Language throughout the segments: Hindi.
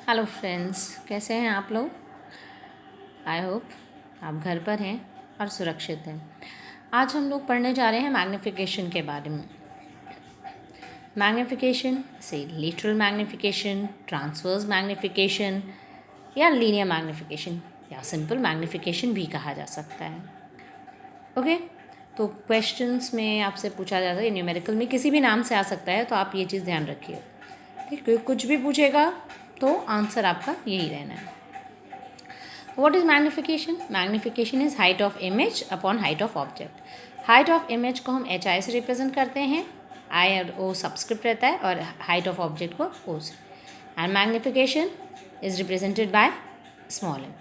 हेलो फ्रेंड्स, कैसे हैं आप लोग। आई होप आप घर पर हैं और सुरक्षित हैं। आज हम लोग पढ़ने जा रहे हैं मैग्नीफिकेशन के बारे में। मैग्नीफिकेशन से लिटरल मैग्नीफिकेशन, ट्रांसवर्स मैग्नीफिकेशन या लीनियर मैग्नीफिकेशन या सिंपल मैग्नीफिकेशन भी कहा जा सकता है। ओके, तो क्वेश्चंस में आपसे पूछा जाता है, न्यूमेरिकल में किसी भी नाम से आ सकता है, तो आप ये चीज़ ध्यान रखिए। ठीक है, कुछ भी पूछेगा तो आंसर आपका यही रहना है। What is magnification? Magnification is height of image upon height of object. Height of image को हम HI से रिप्रेजेंट करते हैं, I और O सबस्क्रिप्ट रहता है, और height of object को O से। And magnification is represented by small m.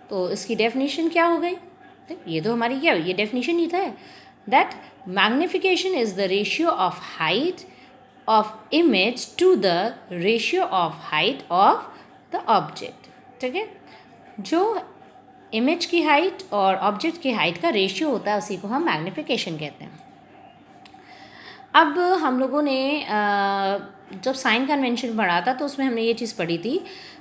तो इसकी डेफिनेशन क्या हो गई? ये तो हमारी क्या, ये डेफिनेशन ही था, that magnification is the ratio of height of image to the ratio of height of the object. ठीक है, जो इमेज की हाइट और ऑब्जेक्ट की हाइट का रेशियो होता है उसी को हम मैग्निफिकेशन कहते हैं। अब हम लोगों ने जब साइन कन्वेंशन पढ़ा था तो उसमें हमने ये चीज़ पढ़ी थी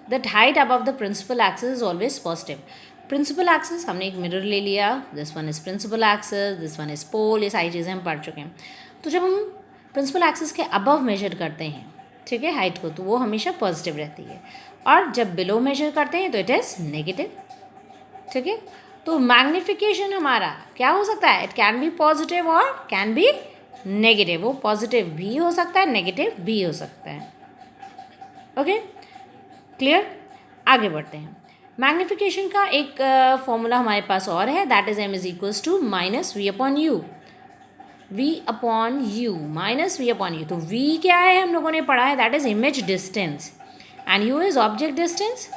that height above the principal axis is always positive. Principal axis हमने एक मिरर ले लिया, this one is principal axis, this one is pole, ये सारी चीज़ें हम पढ़ चुके हैं। तो जब हम प्रिंसिपल एक्सिस के अबव मेजर करते हैं, ठीक है, हाइट को, तो वो हमेशा पॉजिटिव रहती है, और जब बिलो मेजर करते हैं तो इट इज़ नेगेटिव। ठीक है, तो मैग्निफिकेशन हमारा क्या हो सकता है, इट कैन बी पॉजिटिव और कैन बी नेगेटिव। वो पॉजिटिव भी हो सकता है, नेगेटिव भी हो सकता है। Okay, clear. आगे बढ़ते हैं। मैग्निफिकेशन का एक फॉर्मूला हमारे पास और है, that is m is equals to minus we upon u. v upon u minus we upon u. तो v क्या है हम लोगों ने पढ़ा है, that is image distance, and u is object distance.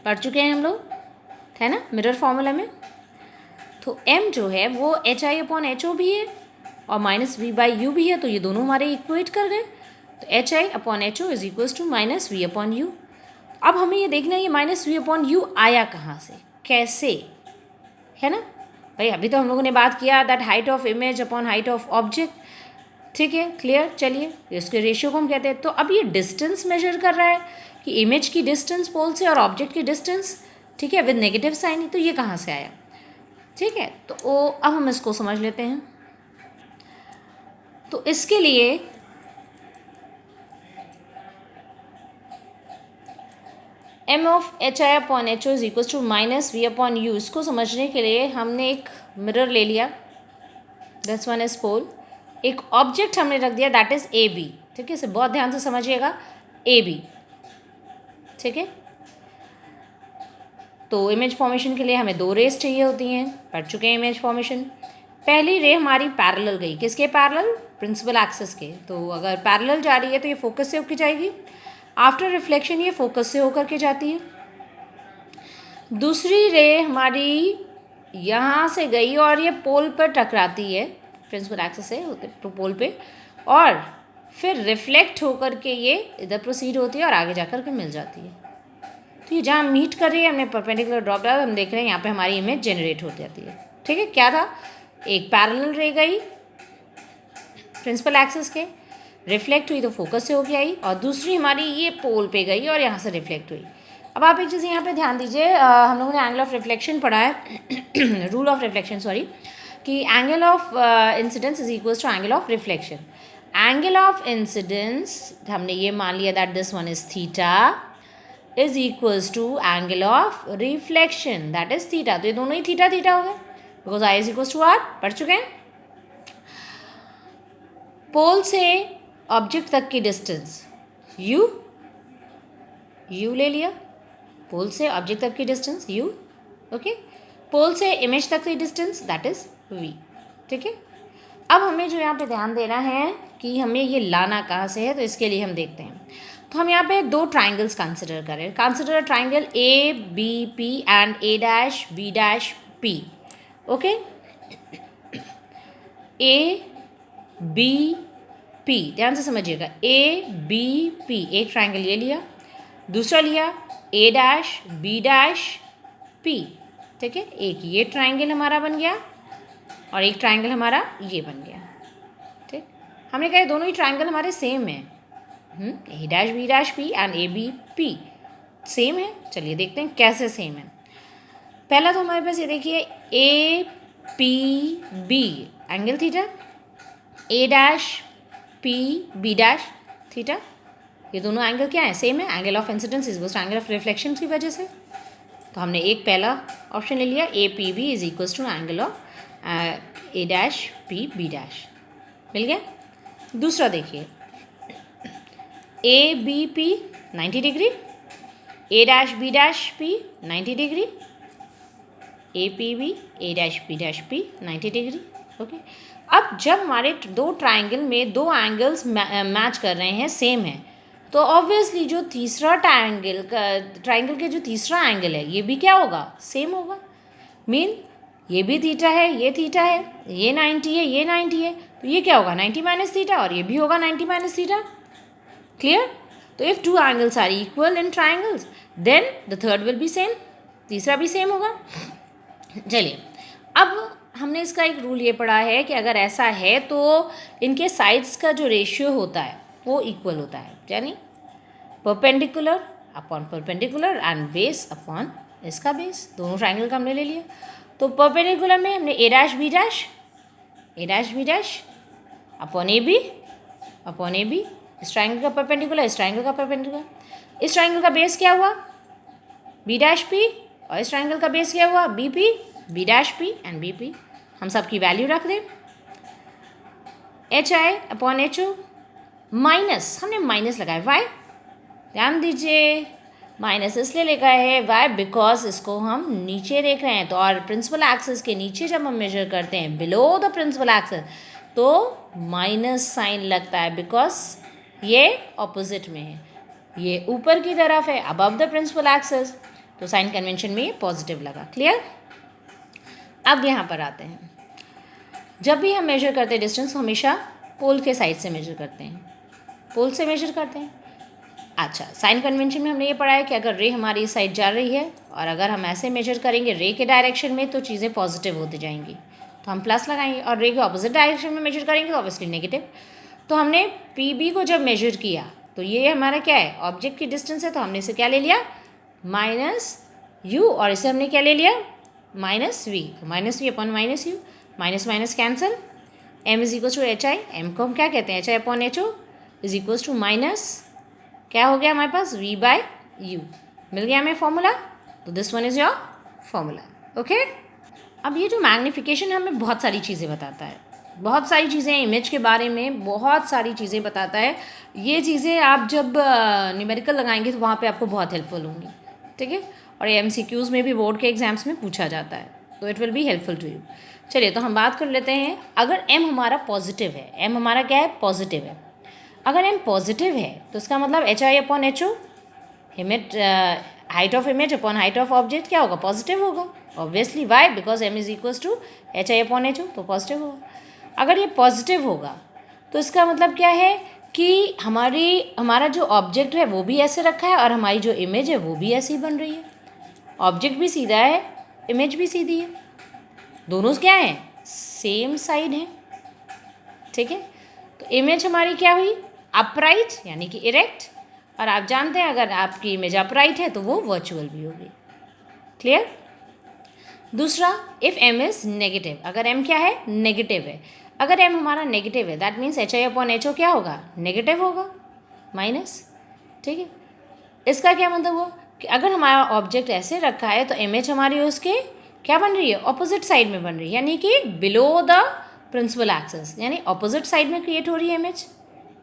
पढ़ चुके हैं हम लोग, है ना, मिरर फॉर्मूला में। तो m जो है वो एच आई अपॉन एच ओ भी है और माइनस वी बाई यू भी है, तो ये दोनों हमारे इक्वेट कर गए। तो h I upon H O is equals to minus we upon u. अब हमें ये देखना है ये माइनस वी अपॉन यू आया कहाँ से, कैसे, है ना भाई। अभी तो हम लोगों ने बात किया that height of image upon height of object. ठीक है, क्लियर। चलिए, इसके रेशियो को हम कहते हैं। तो अब ये डिस्टेंस मेजर कर रहा है कि इमेज की डिस्टेंस पोल से और ऑब्जेक्ट की डिस्टेंस, ठीक है, विद नेगेटिव साइन। तो ये कहाँ से आया, ठीक है। तो अब हम इसको समझ लेते हैं। तो इसके लिए m of h I upon H O is equal to minus we upon u. इसको समझने के लिए हमने एक मिरर ले लिया, दिस वन इज पोल। एक ऑब्जेक्ट हमने रख दिया, दैट इज ए बी। ठीक है, इसे बहुत ध्यान से समझिएगा, ए बी। ठीक है, तो इमेज फॉर्मेशन के लिए हमें दो रेस चाहिए होती हैं, पढ़ चुके हैं इमेज फॉर्मेशन। पहली रे हमारी पैरेलल गई, किसके पैरेलल, प्रिंसिपल एक्सिस के। तो अगर पैरेलल जा रही है तो ये फोकस से होकर जाएगी, आफ्टर रिफ्लेक्शन ये फोकस से होकर के जाती है। दूसरी रे हमारी यहाँ से गई और ये पोल पर टकराती है, प्रिंसिपल एक्सिस से तो पोल पे, और फिर रिफ्लेक्ट होकर के ये इधर प्रोसीड होती है और आगे जाकर के मिल जाती है। तो ये जहाँ मीट कर रही है, हमने परपेंडिकुलर ड्रॉप डाला, हम देख रहे हैं यहाँ पे हमारी इमेज जनरेट हो जाती है। ठीक है, क्या था, एक पैरेलल रे गई प्रिंसिपल एक्सिस के, रिफ्लेक्ट हुई तो फोकस से होके आई, और दूसरी हमारी ये पोल पे गई और यहाँ से रिफ्लेक्ट हुई। अब आप एक चीज़ यहाँ पे ध्यान दीजिए, हम लोगों ने एंगल ऑफ रिफ्लेक्शन पढ़ा है रूल ऑफ रिफ्लेक्शन, सॉरी, कि angle of incidence is equals to angle of reflection. Angle of incidence हमने ये मान लिया that this one is theta is equals to angle of reflection, that is theta. तो ये दोनों ही थीटा थीटा हो गए, because i is equals to r. पढ़ चुके हैं। पोल से ऑब्जेक्ट तक की डिस्टेंस u ले लिया, पोल से ऑब्जेक्ट तक की डिस्टेंस u, ओके। पोल से इमेज तक की डिस्टेंस दैट इज v। ठीक है, अब हमें जो यहाँ पे ध्यान देना है कि हमें ये लाना कहाँ से है, तो इसके लिए हम देखते हैं। तो हम यहाँ पे दो ट्राइंगल्स कंसिडर करें। Consider triangle A B P and A dash B dash P. Okay, A B P, ध्यान से समझिएगा, ए बी पी, एक ट्राइंगल ये लिया, दूसरा लिया A dash B dash P. ठीक है, एक ये ट्राइंगल हमारा बन गया और एक ट्राइंगल हमारा ये बन गया। ठीक, हमने कहा दोनों ही ट्राइंगल हमारे सेम हैं, A dash B and A B P same है। चलिए देखते हैं कैसे सेम है। पहला तो हमारे पास ये देखिए A P B angle theta, A dash P B dash theta, ये दोनों एंगल क्या है? सेम है। Angle of incidence is equals to angle of reflection की वजह से। तो हमने एक पहला ऑप्शन ले लिया, A P B is equals to angle of A dash P B dash, मिल गया। दूसरा देखिए A B P 90 degree, A dash P 90 degree, A P B A dash P 90 degree. Okay, अब जब हमारे दो ट्राइंगल में दो एंगल्स मैच कर रहे हैं, सेम है, तो ऑब्वियसली जो तीसरा ट्राइंगल के जो तीसरा एंगल है ये भी क्या होगा? सेम होगा। मीन ये भी थीटा है, ये थीटा है, ये 90 है, ये 90 है, तो ये क्या होगा? 90 माइनस थीटा, और ये भी होगा 90 माइनस थीटा। क्लियर? तो if two angles are equal in triangles then the third will be same, तीसरा भी सेम होगा। चलिए, अब हमने इसका एक रूल ये पढ़ा है कि अगर ऐसा है तो इनके साइड्स का जो रेशियो होता है वो इक्वल होता है, यानी perpendicular upon perpendicular and base upon इसका बेस। दोनों ट्राइंगल का हमने ले लिया। तो परपेंडिकुलर में हमने A dash B dash upon A B, इस ट्राइंगल का परपेंडिकुलर, इस ट्राइंगल का परपेंडिकुलर। इस ट्राइंगल का बेस क्या हुआ? बी डैश पी, और इस ट्राइंगल का बेस क्या हुआ? B P, B dash P and B P. हम सब की वैल्यू रख दें, एच आई अपॉन एच ओ माइनस, हमने माइनस लगाया वाई, ध्यान दीजिए माइनस इसलिए लिखा है वाई बिकॉज इसको हम नीचे देख रहे हैं, तो और प्रिंसिपल एक्सिस के नीचे जब हम मेजर करते हैं बिलो द प्रिंसिपल एक्सिस तो माइनस साइन लगता है, बिकॉज ये ऑपोजिट में है, ये ऊपर की तरफ है अबव द प्रिंसिपल एक्सिस, तो साइन कन्वेंशन में ये पॉजिटिव लगा। क्लियर? अब यहाँ पर आते हैं, जब भी हम मेजर करते हैं डिस्टेंस हमेशा पोल के साइड से मेजर करते हैं, पोल से मेजर करते हैं। अच्छा, साइन कन्वेंशन में हमने ये पढ़ा है कि अगर रे हमारी इस साइड जा रही है और अगर हम ऐसे मेजर करेंगे रे के डायरेक्शन में तो चीज़ें पॉजिटिव होती जाएंगी, तो हम प्लस लगाएंगे, और रे के ऑपोजिट डायरेक्शन में मेजर करेंगे तो ऑब्वियसली नेगेटिव। तो हमने पी बी को जब मेजर किया तो ये हमारा क्या है? ऑब्जेक्ट की डिस्टेंस है, तो हमने इसे क्या ले लिया? माइनस यू, और इसे हमने क्या ले लिया? Minus V, minus we upon minus U, minus minus cancel, M is equals to H I, M को हम क्या कहते हैं? H I upon H O is equals to minus क्या हो गया हमारे पास? वी बाय यू, मिल गया हमें फॉर्मूला। तो this one is your formula. Okay, अब ये जो मैग्नीफिकेशन हमें बहुत सारी चीज़ें बताता है, बहुत सारी चीज़ें इमेज के बारे में बहुत सारी चीज़ें बताता है। ये चीज़ें आप जब न्यूमेरिकल लगाएंगे तो वहाँ पे आपको बहुत हेल्पफुल होंगी, ठीक है, और ये MCQs में भी बोर्ड के एग्जाम्स में पूछा जाता है, तो it will be helpful to you. चलिए, तो हम बात कर लेते हैं, अगर m हमारा पॉजिटिव है, m हमारा क्या है? पॉजिटिव है। अगर m पॉजिटिव है तो इसका मतलब H I upon H O, image height of image upon height of object क्या होगा? पॉजिटिव होगा obviously. Why? Because m is equals to H I upon H O, तो पॉजिटिव होगा। अगर ये पॉजिटिव होगा तो इसका मतलब क्या है कि हमारा जो ऑब्जेक्ट है वो भी ऐसे रखा है और हमारी जो इमेज है वो भी ऐसी बन रही है। ऑब्जेक्ट भी सीधा है, इमेज भी सीधी है, दोनों क्या हैं? सेम साइड है, ठीक है। तो इमेज हमारी क्या हुई? अपराइट यानी कि इरेक्ट, और आप जानते हैं अगर आपकी इमेज अपराइट है तो वो वर्चुअल भी होगी। क्लियर? दूसरा, इफ़ m इज़ नेगेटिव, अगर m क्या है? नेगेटिव है। अगर m हमारा नेगेटिव है that means H I upon H O क्या होगा? नेगेटिव होगा, माइनस, ठीक है। इसका क्या मतलब हुआ कि अगर हमारा ऑब्जेक्ट ऐसे रखा है तो इमेज हमारी उसके क्या बन रही है? ऑपोजिट साइड में बन रही है, यानी कि बिलो द प्रिंसिपल एक्सिस, यानी ऑपोजिट साइड में क्रिएट हो रही है इमेज,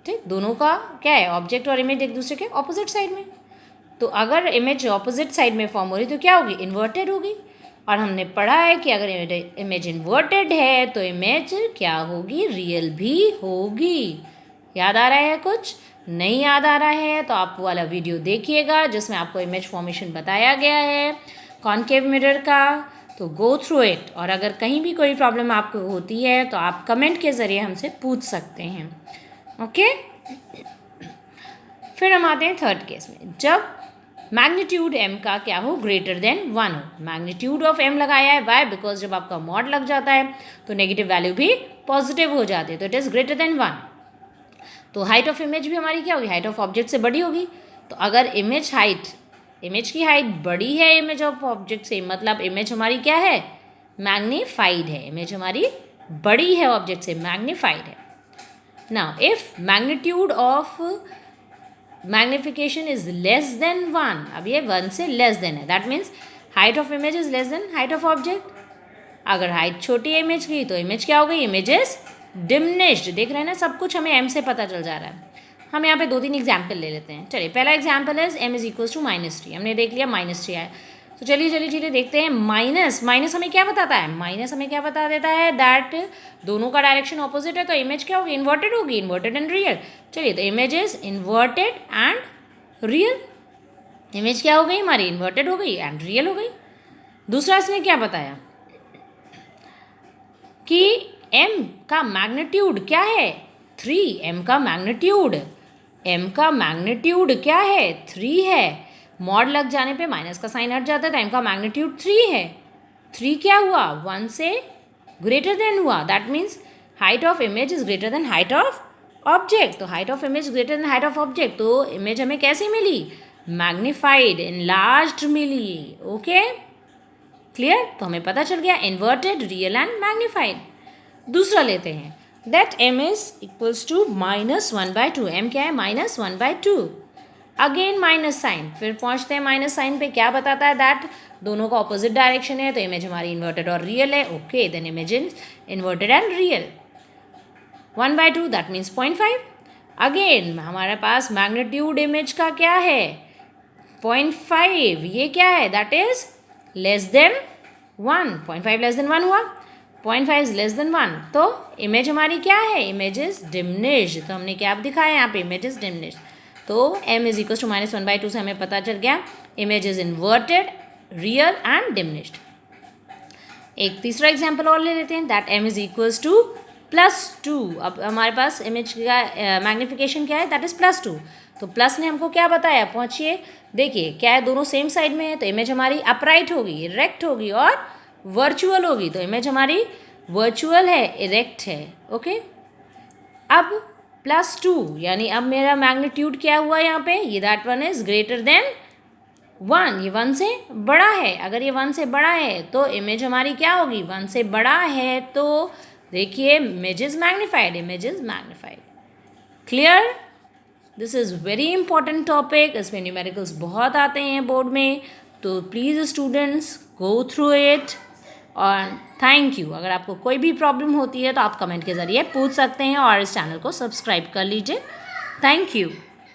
ठीक। दोनों का क्या है? ऑब्जेक्ट और इमेज एक दूसरे के ऑपोजिट साइड में। तो अगर इमेज ऑपोजिट साइड में फॉर्म हो रही तो क्या होगी? इन्वर्टेड होगी। और हमने पढ़ा है कि अगर इमेज इन्वर्टेड है तो इमेज क्या होगी? रियल भी होगी। याद आ रहा है? कुछ नहीं याद आ रहा है तो आप वो वाला वीडियो देखिएगा जिसमें आपको इमेज फॉर्मेशन बताया गया है कॉनकेव मिरर का, तो गो थ्रू इट। और अगर कहीं भी कोई प्रॉब्लम आपको होती है तो आप कमेंट के ज़रिए हमसे पूछ सकते हैं। ओके, फिर हम आते हैं थर्ड केस में, जब मैग्नीट्यूड m का क्या हो? ग्रेटर देन 1 हो। मैग्नीट्यूड ऑफ m लगाया है, वाई? बिकॉज जब आपका मॉड लग जाता है तो नेगेटिव वैल्यू भी पॉजिटिव हो जाती है, तो इट इज़ ग्रेटर देन 1। तो हाइट ऑफ इमेज भी हमारी क्या होगी, हाइट ऑफ ऑब्जेक्ट से बड़ी होगी। तो अगर इमेज की हाइट बड़ी है इमेज ऑफ ऑब्जेक्ट से, मतलब इमेज हमारी क्या है, मैग्नीफाइड है। इमेज हमारी बड़ी है ऑब्जेक्ट से, मैग्नीफाइड है। Now if magnitude of magnification is less than 1, अब ये 1 से लेस देन है, that means height of image is less than height of object. अगर हाइट छोटी है इमेज की तो इमेज क्या हो गई, इमेज इज डिमिनिश्ड। देख रहे हैं ना, सब कुछ हमें एम से पता चल जा रहा है। हम यहाँ पे 2-3 एग्जाम्पल ले लेते हैं। चलिए, पहला एग्जाम्पल है m इज इक्वल्स टू -3। हमने देख लिया -3 आया। तो चलिए देखते हैं। माइनस हमें क्या बताता है, माइनस हमें क्या बता देता है, दैट दोनों का डायरेक्शन ऑपोजिट है, तो इमेज क्या होगी, इन्वर्टेड होगी, इन्वर्टेड एंड रियल। चलिए, तो image is inverted and real. Image क्या हो गई हमारी, इन्वर्टेड हो गई एंड रियल हो गई। दूसरा इसने क्या बताया कि m का मैग्नीट्यूड क्या है, 3। m का मैग्नीट्यूड क्या है, 3 है। मॉड लग जाने पे माइनस का साइन हट जाता है, तो m का मैग्नीट्यूड 3 है। 3 क्या हुआ, 1 से ग्रेटर देन हुआ, that means height of image is greater than height of object. तो height of image greater than height of object, तो इमेज हमें कैसे मिली, मैग्नीफाइड, इनलार्ज्ड मिली। Okay, clear. तो हमें पता चल गया इन्वर्टेड, रियल एंड मैग्नीफाइड। दूसरा लेते हैं, that m is equals to -1/2। m क्या है, -1/2। अगेन माइनस साइन, फिर पहुंचते हैं माइनस साइन पे। क्या बताता है, दैट दोनों का ऑपोजिट डायरेक्शन है, तो इमेज हमारी इन्वर्टेड और रियल है। Okay, then image is inverted and real. 1/2 that means 0.5। Again हमारे पास मैग्नीट्यूड इमेज का क्या है, 0.5। ये क्या है, that is less than 1। 0.5 less than 1 हुआ, 0.5 इज लेस देन 1, तो इमेज हमारी क्या है, इमेज इज डिमिनिश्ड। तो हमने क्या दिखाया यहाँ पे, इमेज इज डिमिनिश्ड। तो m इज इक्वल टू -1/2 से हमें पता चल गया image is inverted, real and diminished. एक तीसरा एग्जाम्पल और ले लेते हैं, that m is equals to +2। अब हमारे पास इमेज का मैग्नीफिकेशन क्या है, दैट इज +2। तो प्लस ने हमको क्या बताया, पहुँचिए देखिए क्या है, दोनों सेम साइड में है, तो इमेज हमारी अपराइट होगी, इरेक्ट होगी और वर्चुअल होगी। तो इमेज हमारी वर्चुअल है, इरेक्ट है। ओके, अब +2 यानी अब मेरा मैग्नीट्यूड क्या हुआ यहाँ पे, ये that one is greater then 1। ये 1 से बड़ा है। अगर ये 1 से बड़ा है तो इमेज हमारी क्या होगी, 1 से बड़ा है, तो देखिए image is magnified, image is magnified. Clear, this is very important topic. इसमें न्यूमेरिकल्स बहुत आते हैं बोर्ड में, तो please students go through it. और थैंक यू। अगर आपको कोई भी प्रॉब्लम होती है तो आप कमेंट के ज़रिए पूछ सकते हैं और इस चैनल को सब्सक्राइब कर लीजिए। Thank you.